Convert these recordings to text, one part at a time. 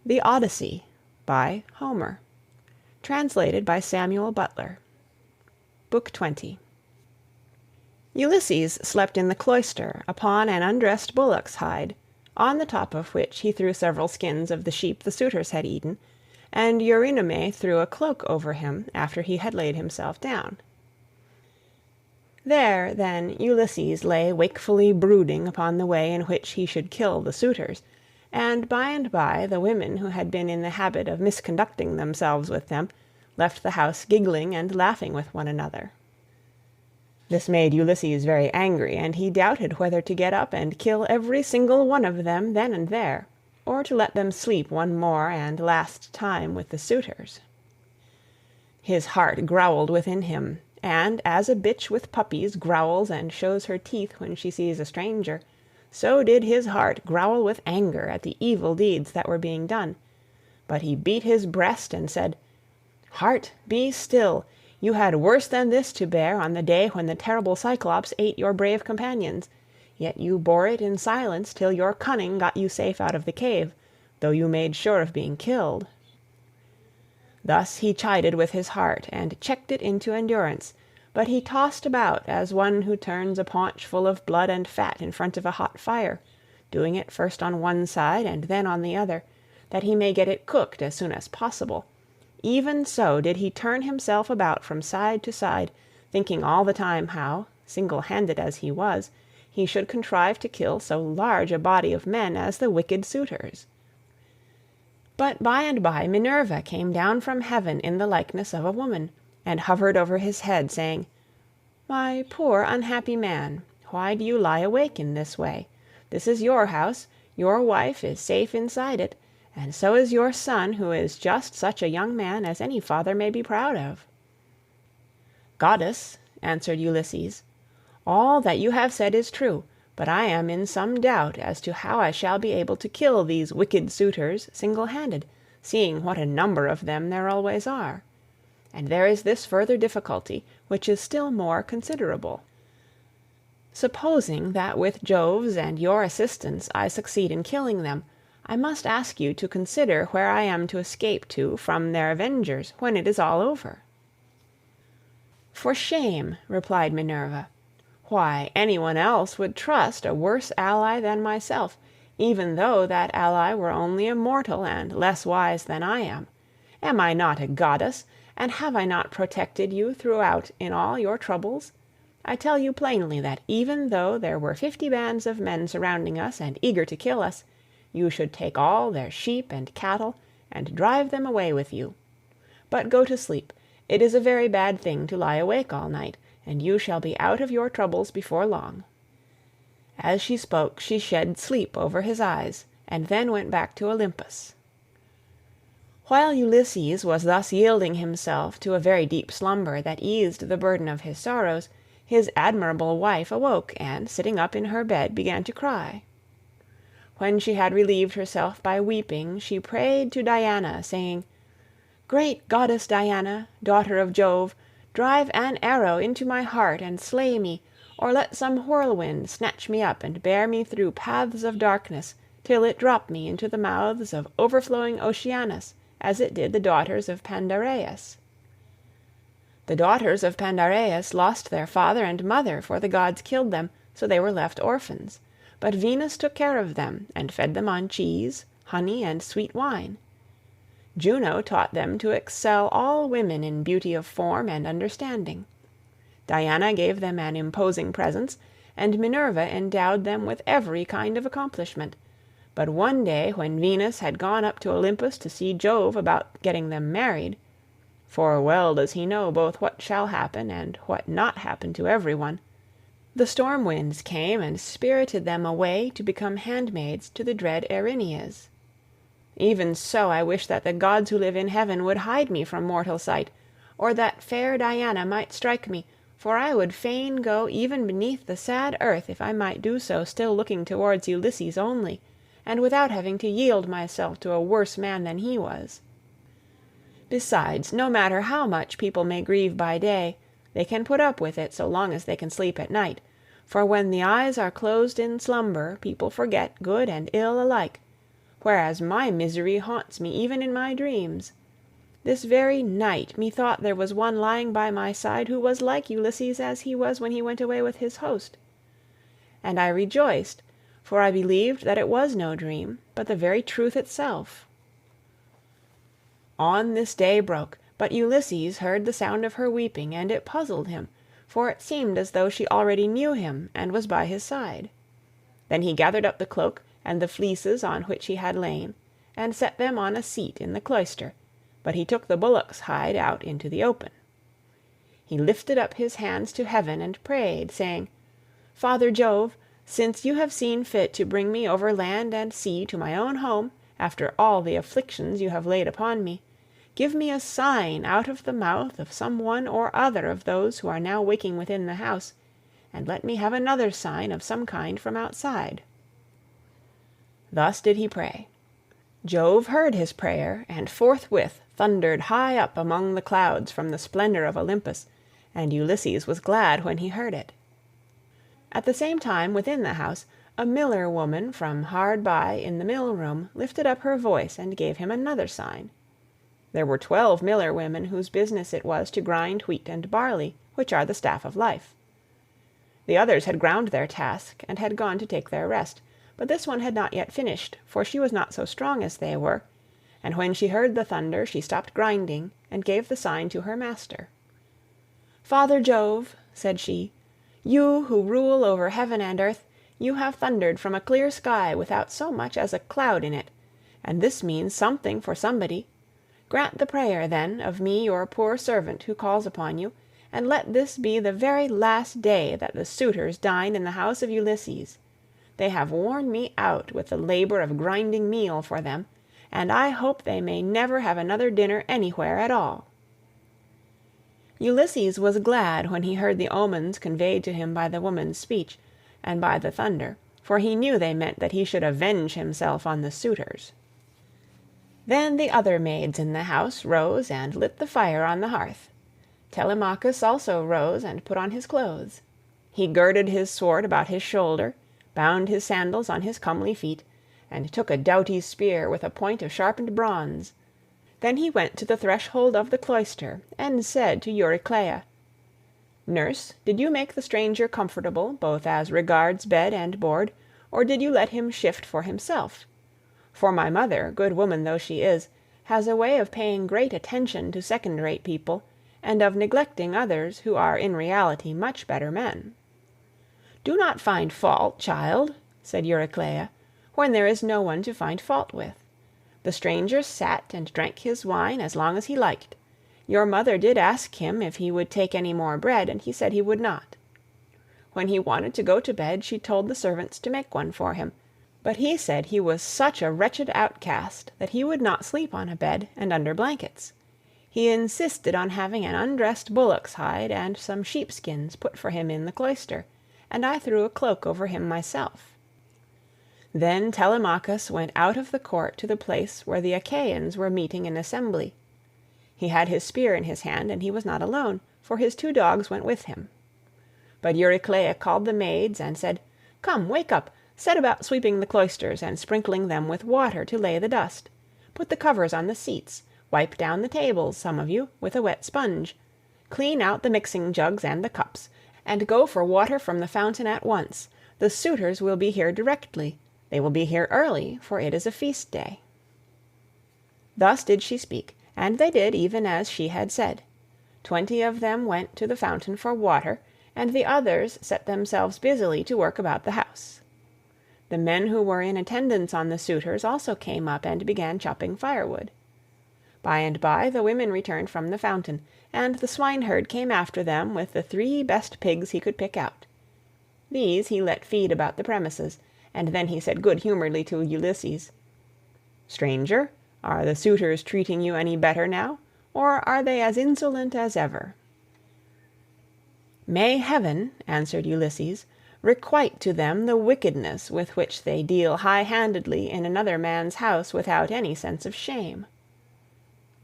The Odyssey, by Homer. Translated by Samuel Butler. Book 20. Ulysses slept in the cloister upon an undressed bullock's hide, on the top of which he threw several skins of the sheep the suitors had eaten, and Eurynome threw a cloak over him after he had laid himself down. There, then, Ulysses lay wakefully brooding upon the way in which he should kill the suitors, and by the women who had been in the habit of misconducting themselves with them left the house giggling and laughing with one another. This made Ulysses very angry, and he doubted whether to get up and kill every single one of them then and there, or to let them sleep one more and last time with the suitors. His heart growled within him, and as a bitch with puppies growls and shows her teeth when she sees a stranger, so did his heart growl with anger at the evil deeds that were being done. But he beat his breast and said, "Heart, be still! You had worse than this to bear on the day when the terrible Cyclops ate your brave companions, yet you bore it in silence till your cunning got you safe out of the cave, though you made sure of being killed." Thus he chided with his heart, and checked it into endurance, but he tossed about as one who turns a paunch full of blood and fat in front of a hot fire, doing it first on one side and then on the other, that he may get it cooked as soon as possible. Even so did he turn himself about from side to side, thinking all the time how, single-handed as he was, he should contrive to kill so large a body of men as the wicked suitors. But by and by Minerva came down from heaven in the likeness of a woman, and hovered over his head, saying, "My poor unhappy man, why do you lie awake in this way? This is your house, your wife is safe inside it, and so is your son, who is just such a young man as any father may be proud of." "Goddess," answered Ulysses, "all that you have said is true, but I am in some doubt as to how I shall be able to kill these wicked suitors single-handed, seeing what a number of them there always are. And there is this further difficulty, which is still more considerable. Supposing that with Jove's and your assistance I succeed in killing them, I must ask you to consider where I am to escape to from their avengers when it is all over." "For shame," replied Minerva. "Why, anyone else would trust a worse ally than myself, even though that ally were only a mortal and less wise than I am. Am I not a goddess, and have I not protected you throughout in all your troubles? I tell you plainly that even though there were 50 bands of men surrounding us and eager to kill us, you should take all their sheep and cattle and drive them away with you. But go to sleep. It is a very bad thing to lie awake all night, and you shall be out of your troubles before long." As she spoke, she shed sleep over his eyes, and then went back to Olympus. While Ulysses was thus yielding himself to a very deep slumber that eased the burden of his sorrows, his admirable wife awoke, and, sitting up in her bed, began to cry. When she had relieved herself by weeping, she prayed to Diana, saying, "Great goddess Diana, daughter of Jove, drive an arrow into my heart and slay me, or let some whirlwind snatch me up and bear me through paths of darkness, till it drop me into the mouths of overflowing Oceanus, as it did the daughters of Pandareus." The daughters of Pandareus lost their father and mother, for the gods killed them, so they were left orphans. But Venus took care of them, and fed them on cheese, honey, and sweet wine. Juno taught them to excel all women in beauty of form and understanding. Diana gave them an imposing presence, and Minerva endowed them with every kind of accomplishment. But one day when Venus had gone up to Olympus to see Jove about getting them married, for well does he know both what shall happen and what not happen to every one, the storm winds came and spirited them away to become handmaids to the dread Erinyes. Even so I wish that the gods who live in heaven would hide me from mortal sight, or that fair Diana might strike me, for I would fain go even beneath the sad earth if I might do so still looking towards Ulysses only, and without having to yield myself to a worse man than he was. Besides, no matter how much people may grieve by day, they can put up with it so long as they can sleep at night, for when the eyes are closed in slumber people forget good and ill alike, whereas my misery haunts me even in my dreams. This very night methought there was one lying by my side who was like Ulysses as he was when he went away with his host. And I rejoiced, for I believed that it was no dream, but the very truth itself. On this day broke, but Ulysses heard the sound of her weeping, and it puzzled him, for it seemed as though she already knew him and was by his side. Then he gathered up the cloak and the fleeces on which he had lain, and set them on a seat in the cloister, but he took the bullock's hide out into the open. He lifted up his hands to heaven and prayed, saying, "Father Jove, since you have seen fit to bring me over land and sea to my own home, after all the afflictions you have laid upon me, give me a sign out of the mouth of some one or other of those who are now waking within the house, and let me have another sign of some kind from outside." Thus did he pray. Jove heard his prayer, and forthwith thundered high up among the clouds from the splendor of Olympus, and Ulysses was glad when he heard it. At the same time within the house a miller woman from hard by in the mill room lifted up her voice and gave him another sign. There were 12 miller women whose business it was to grind wheat and barley, which are the staff of life. The others had ground their task and had gone to take their rest, but this one had not yet finished, for she was not so strong as they were, and when she heard the thunder she stopped grinding and gave the sign to her master. "Father Jove," said she, "you who rule over heaven and earth, you have thundered from a clear sky without so much as a cloud in it, and this means something for somebody. Grant the prayer, then, of me your poor servant who calls upon you, and let this be the very last day that the suitors dine in the house of Ulysses. They have worn me out with the labor of grinding meal for them, and I hope they may never have another dinner anywhere at all." Ulysses was glad when he heard the omens conveyed to him by the woman's speech, and by the thunder, for he knew they meant that he should avenge himself on the suitors. Then the other maids in the house rose and lit the fire on the hearth. Telemachus also rose and put on his clothes. He girded his sword about his shoulder, bound his sandals on his comely feet, and took a doughty spear with a point of sharpened bronze. Then he went to the threshold of the cloister, and said to Eurycleia, "Nurse, did you make the stranger comfortable, both as regards bed and board, or did you let him shift for himself? For my mother, good woman though she is, has a way of paying great attention to second-rate people, and of neglecting others who are in reality much better men." "Do not find fault, child," said Eurycleia, "when there is no one to find fault with. The stranger sat and drank his wine as long as he liked. Your mother did ask him if he would take any more bread, and he said he would not. When he wanted to go to bed, she told the servants to make one for him, but he said he was such a wretched outcast that he would not sleep on a bed and under blankets. He insisted on having an undressed bullock's hide and some sheepskins put for him in the cloister, and I threw a cloak over him myself." Then Telemachus went out of the court to the place where the Achaeans were meeting in assembly. He had his spear in his hand, and he was not alone, for his 2 dogs went with him. But Eurycleia called the maids and said, "Come, wake up, set about sweeping the cloisters and sprinkling them with water to lay the dust. Put the covers on the seats, wipe down the tables, some of you, with a wet sponge. Clean out the mixing jugs and the cups, and go for water from the fountain at once. The suitors will be here directly. They will be here early, for it is a feast day." Thus did she speak, and they did even as she had said. 20 of them went to the fountain for water, and the others set themselves busily to work about the house. The men who were in attendance on the suitors also came up and began chopping firewood. By and by the women returned from the fountain, and the swineherd came after them with the 3 best pigs he could pick out. These he let feed about the premises, and then he said good-humoredly to Ulysses, "Stranger, are the suitors treating you any better now, or are they as insolent as ever?" "May heaven," answered Ulysses, "requite to them the wickedness with which they deal high-handedly in another man's house without any sense of shame."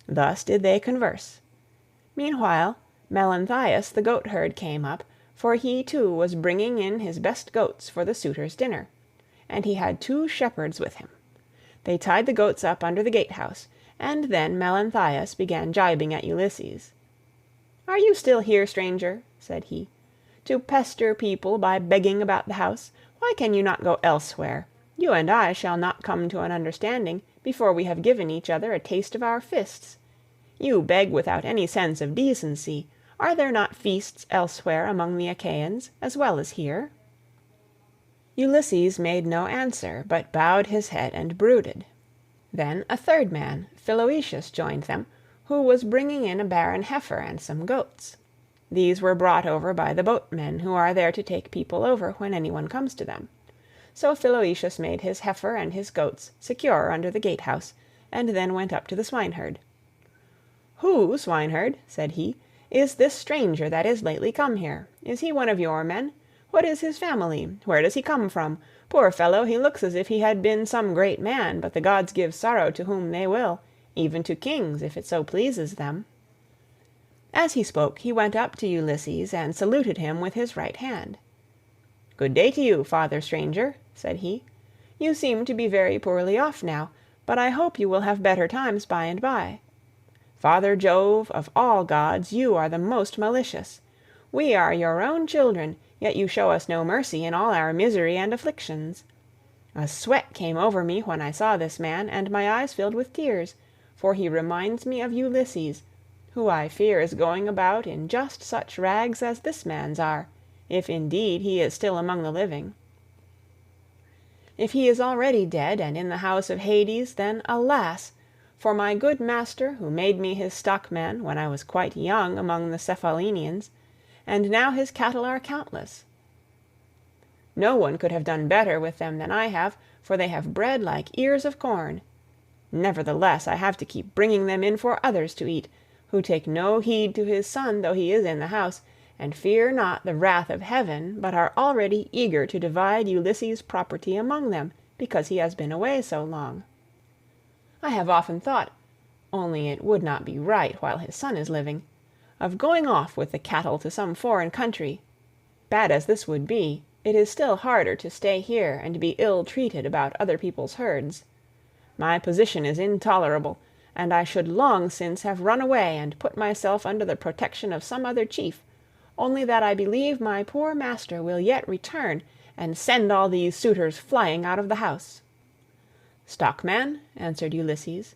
Thus did they converse. Meanwhile Melanthius the goatherd came up, for he too was bringing in his best goats for the suitors' dinner, and he had 2 shepherds with him. They tied the goats up under the gatehouse, and then Melanthius began gibing at Ulysses. "Are you still here, stranger?" said he, "to pester people by begging about the house? Why can you not go elsewhere? You and I shall not come to an understanding before we have given each other a taste of our fists. You beg without any sense of decency. Are there not feasts elsewhere among the Achaeans, as well as here?" Ulysses made no answer, but bowed his head and brooded. Then a third man, Philoetius, joined them, who was bringing in a barren heifer and some goats. These were brought over by the boatmen who are there to take people over when anyone comes to them. So Philoetius made his heifer and his goats secure under the gatehouse, and then went up to the swineherd. "Who, swineherd," said he, "is this stranger that is lately come here? Is he one of your men? What is his family? Where does he come from? Poor fellow, he looks as if he had been some great man, but the gods give sorrow to whom they will, even to kings, if it so pleases them." As he spoke, he went up to Ulysses and saluted him with his right hand. "Good day to you, father stranger," said he. "You seem to be very poorly off now, but I hope you will have better times by and by. Father Jove, of all gods you are the most malicious. We are your own children, yet you show us no mercy in all our misery and afflictions. A sweat came over me when I saw this man, and my eyes filled with tears, for he reminds me of Ulysses, who I fear is going about in just such rags as this man's are, if indeed he is still among the living. If he is already dead and in the house of Hades, then alas! For my good master, who made me his stockman when I was quite young among the Cephallenians, and now his cattle are countless. No one could have done better with them than I have, for they have bred like ears of corn. Nevertheless, I have to keep bringing them in for others to eat, who take no heed to his son though he is in the house, and fear not the wrath of heaven, but are already eager to divide Ulysses' property among them, because he has been away so long. I have often thought, only it would not be right while his son is living, of going off with the cattle to some foreign country. Bad as this would be, it is still harder to stay here and be ill-treated about other people's herds. My position is intolerable, and I should long since have run away and put myself under the protection of some other chief, only that I believe my poor master will yet return and send all these suitors flying out of the house." "Stockman," answered Ulysses,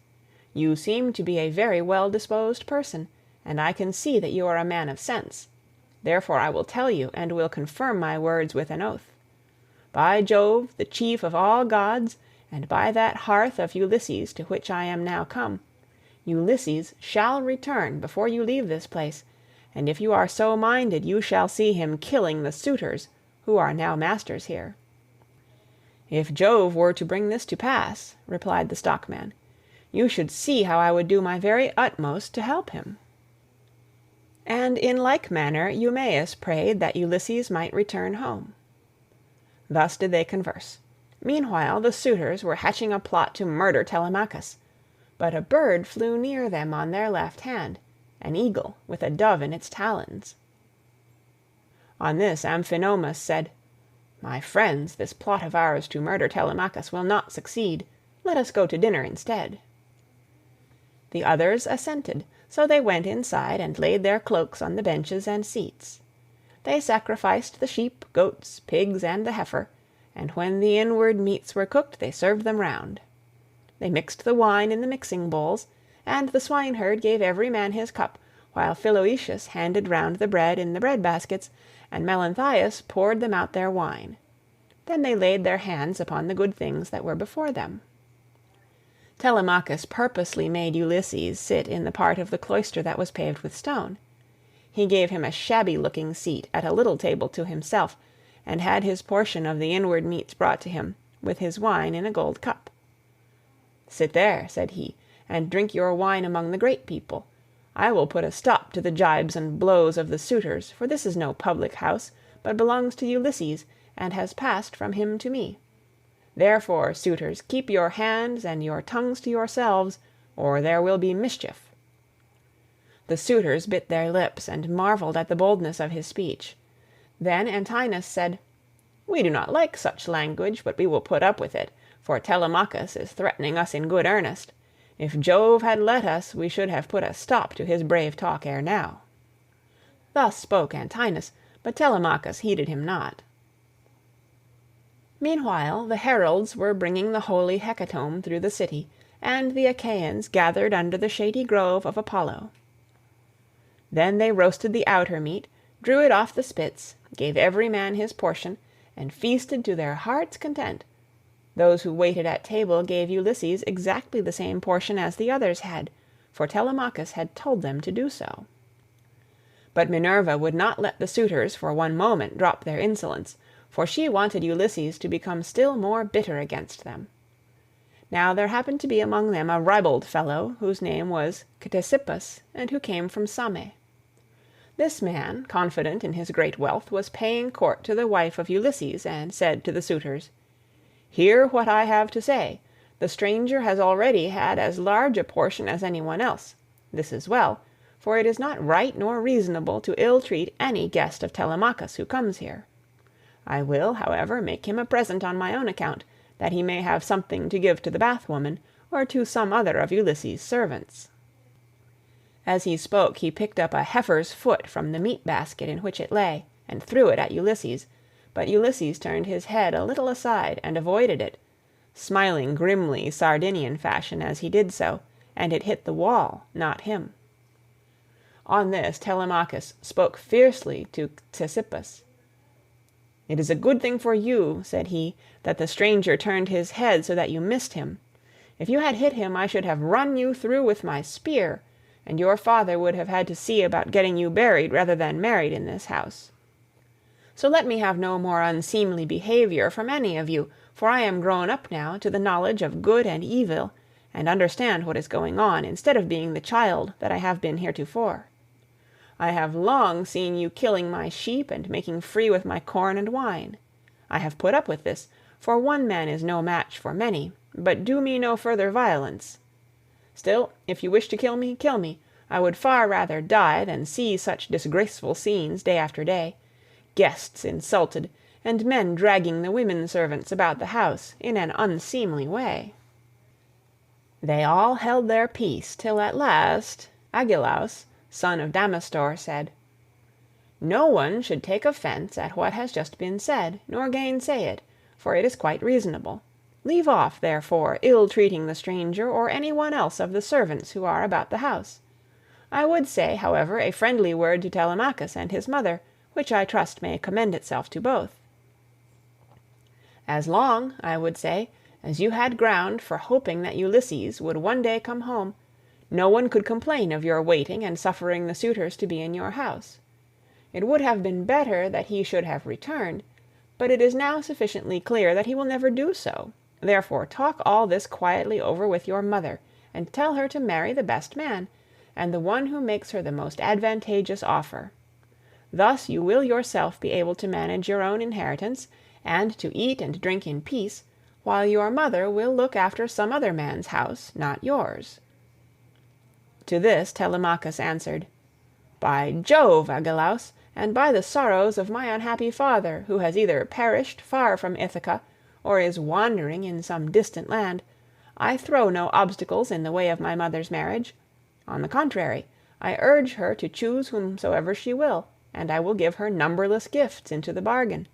"you seem to be a very well-disposed person, and I can see that you are a man of sense. Therefore I will tell you, and will confirm my words with an oath. By Jove, the chief of all gods, and by that hearth of Ulysses to which I am now come, Ulysses shall return before you leave this place, and if you are so minded you shall see him killing the suitors who are now masters here." "If Jove were to bring this to pass," replied the stockman, "you should see how I would do my very utmost to help him." And in like manner Eumaeus prayed that Ulysses might return home. Thus did they converse. Meanwhile the suitors were hatching a plot to murder Telemachus, but a bird flew near them on their left hand, an eagle with a dove in its talons. On this Amphinomus said, "My friends, this plot of ours to murder Telemachus will not succeed. Let us go to dinner instead." The others assented, so they went inside and laid their cloaks on the benches and seats. They sacrificed the sheep, goats, pigs, and the heifer, and when the inward meats were cooked they served them round. They mixed the wine in the mixing bowls, and the swineherd gave every man his cup, while Philoetius handed round the bread in the bread baskets, and Melanthius poured them out their wine. Then they laid their hands upon the good things that were before them. Telemachus purposely made Ulysses sit in the part of the cloister that was paved with stone. He gave him a shabby-looking seat at a little table to himself, and had his portion of the inward meats brought to him, with his wine in a gold cup. "Sit there," said he, "and drink your wine among the great people. I will put a stop to the gibes and blows of the suitors, for this is no public house, but belongs to Ulysses, and has passed from him to me. Therefore, suitors, keep your hands and your tongues to yourselves, or there will be mischief." The suitors bit their lips and marveled at the boldness of his speech. Then Antinous said, "We do not like such language, but we will put up with it, for Telemachus is threatening us in good earnest. If Jove had let us, we should have put a stop to his brave talk ere now." Thus spoke Antinous, but Telemachus heeded him not. Meanwhile the heralds were bringing the holy hecatomb through the city, and the Achaeans gathered under the shady grove of Apollo. Then they roasted the outer meat, drew it off the spits, gave every man his portion, and feasted to their heart's content. Those who waited at table gave Ulysses exactly the same portion as the others had, for Telemachus had told them to do so. But Minerva would not let the suitors for one moment drop their insolence, for she wanted Ulysses to become still more bitter against them. Now there happened to be among them a ribald fellow, whose name was Ctesippus, and who came from Same. This man, confident in his great wealth, was paying court to the wife of Ulysses, and said to the suitors, "Hear what I have to say. The stranger has already had as large a portion as any one else. This is well, for it is not right nor reasonable to ill-treat any guest of Telemachus who comes here. I will, however, make him a present on my own account, that he may have something to give to the bathwoman, or to some other of Ulysses' servants." As he spoke he picked up a heifer's foot from the meat-basket in which it lay, and threw it at Ulysses, but Ulysses turned his head a little aside and avoided it, smiling grimly Sardinian fashion as he did so, and it hit the wall, not him. On this Telemachus spoke fiercely to Ctesippus. "It is a good thing for you," said he, "that the stranger turned his head so that you missed him. If you had hit him I should have run you through with my spear, and your father would have had to see about getting you buried rather than married in this house. So let me have no more unseemly behavior from any of you, for I am grown up now to the knowledge of good and evil, and understand what is going on, instead of being the child that I have been heretofore. I have long seen you killing my sheep and making free with my corn and wine. I have put up with this, for one man is no match for many, but do me no further violence. Still, if you wish to kill me, kill me. I would far rather die than see such disgraceful scenes day after day, guests insulted, and men dragging the women servants about the house in an unseemly way." They all held their peace, till at last Agelaus, son of Damastor, said, "No one should take offence at what has just been said, nor gainsay it, for it is quite reasonable. Leave off, therefore, ill-treating the stranger or any one else of the servants who are about the house. I would say, however, a friendly word to Telemachus and his mother, which I trust may commend itself to both. As long, I would say, as you had ground for hoping that Ulysses would one day come home, no one could complain of your waiting and suffering the suitors to be in your house. It would have been better that he should have returned, but it is now sufficiently clear that he will never do so. Therefore talk all this quietly over with your mother, and tell her to marry the best man, and the one who makes her the most advantageous offer. Thus you will yourself be able to manage your own inheritance, and to eat and drink in peace, while your mother will look after some other man's house, not yours." To this Telemachus answered, "By Jove, Agelaus, and by the sorrows of my unhappy father, who has either perished far from Ithaca, or is wandering in some distant land, I throw no obstacles in the way of my mother's marriage. On the contrary, I urge her to choose whomsoever she will, and I will give her numberless gifts into the bargain.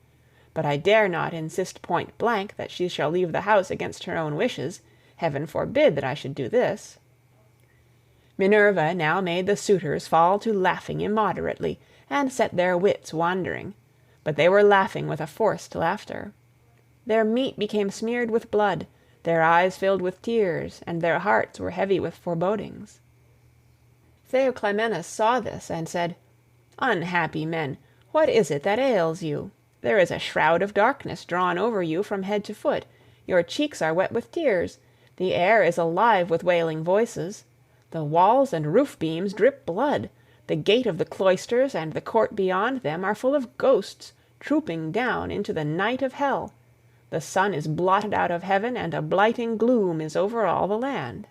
But I dare not insist point blank that she shall leave the house against her own wishes. Heaven forbid that I should do this." Minerva now made the suitors fall to laughing immoderately, and set their wits wandering, but they were laughing with a forced laughter. Their meat became smeared with blood, their eyes filled with tears, and their hearts were heavy with forebodings. Theoclymenus saw this, and said, "Unhappy men, what is it that ails you? There is a shroud of darkness drawn over you from head to foot, your cheeks are wet with tears, the air is alive with wailing voices, the walls and roof beams drip blood, the gate of the cloisters and the court beyond them are full of ghosts, trooping down into the night of hell. The sun is blotted out of heaven, and a blighting gloom is over all the land."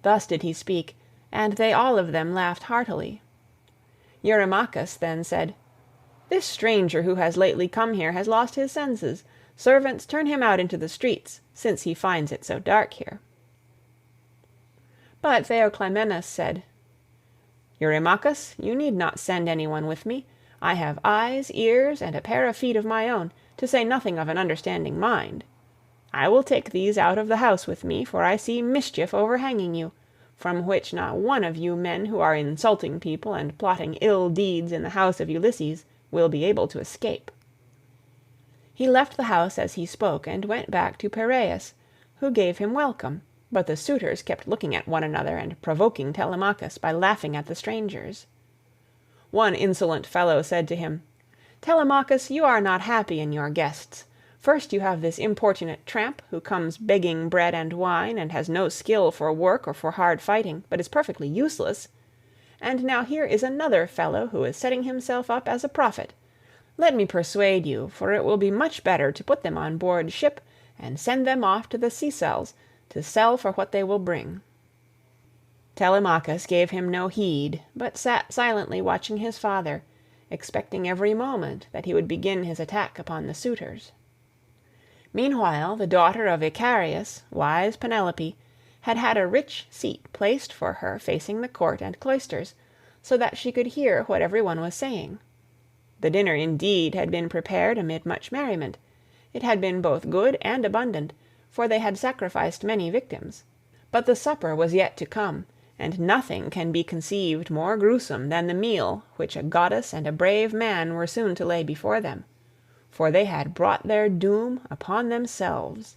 Thus did he speak, and they all of them laughed heartily. Eurymachus then said, "This stranger who has lately come here has lost his senses, Servants, turn him out into the streets, since he finds it so dark here." But Theoclymenus said, "Eurymachus, you need not send anyone with me. I have eyes, ears, and a pair of feet of my own, to say nothing of an understanding mind. I will take these out of the house with me, for I see mischief overhanging you, from which not one of you men who are insulting people and plotting ill deeds in the house of Ulysses will be able to escape." He left the house as he spoke, and went back to Piraeus, who gave him welcome, but the suitors kept looking at one another and provoking Telemachus by laughing at the strangers. One insolent fellow said to him, "Telemachus, you are not happy in your guests. First you have this importunate tramp, who comes begging bread and wine, and has no skill for work or for hard fighting, but is perfectly useless. And now here is another fellow who is setting himself up as a prophet. Let me persuade you, for it will be much better to put them on board ship and send them off to the Sicels to sell for what they will bring." Telemachus gave him no heed, but sat silently watching his father, expecting every moment that he would begin his attack upon the suitors. Meanwhile the daughter of Icarius, wise Penelope, had had a rich seat placed for her facing the court and cloisters, so that she could hear what every one was saying. The dinner indeed had been prepared amid much merriment. It had been both good and abundant, for they had sacrificed many victims. But the supper was yet to come, and nothing can be conceived more gruesome than the meal which a goddess and a brave man were soon to lay before them, for they had brought their doom upon themselves.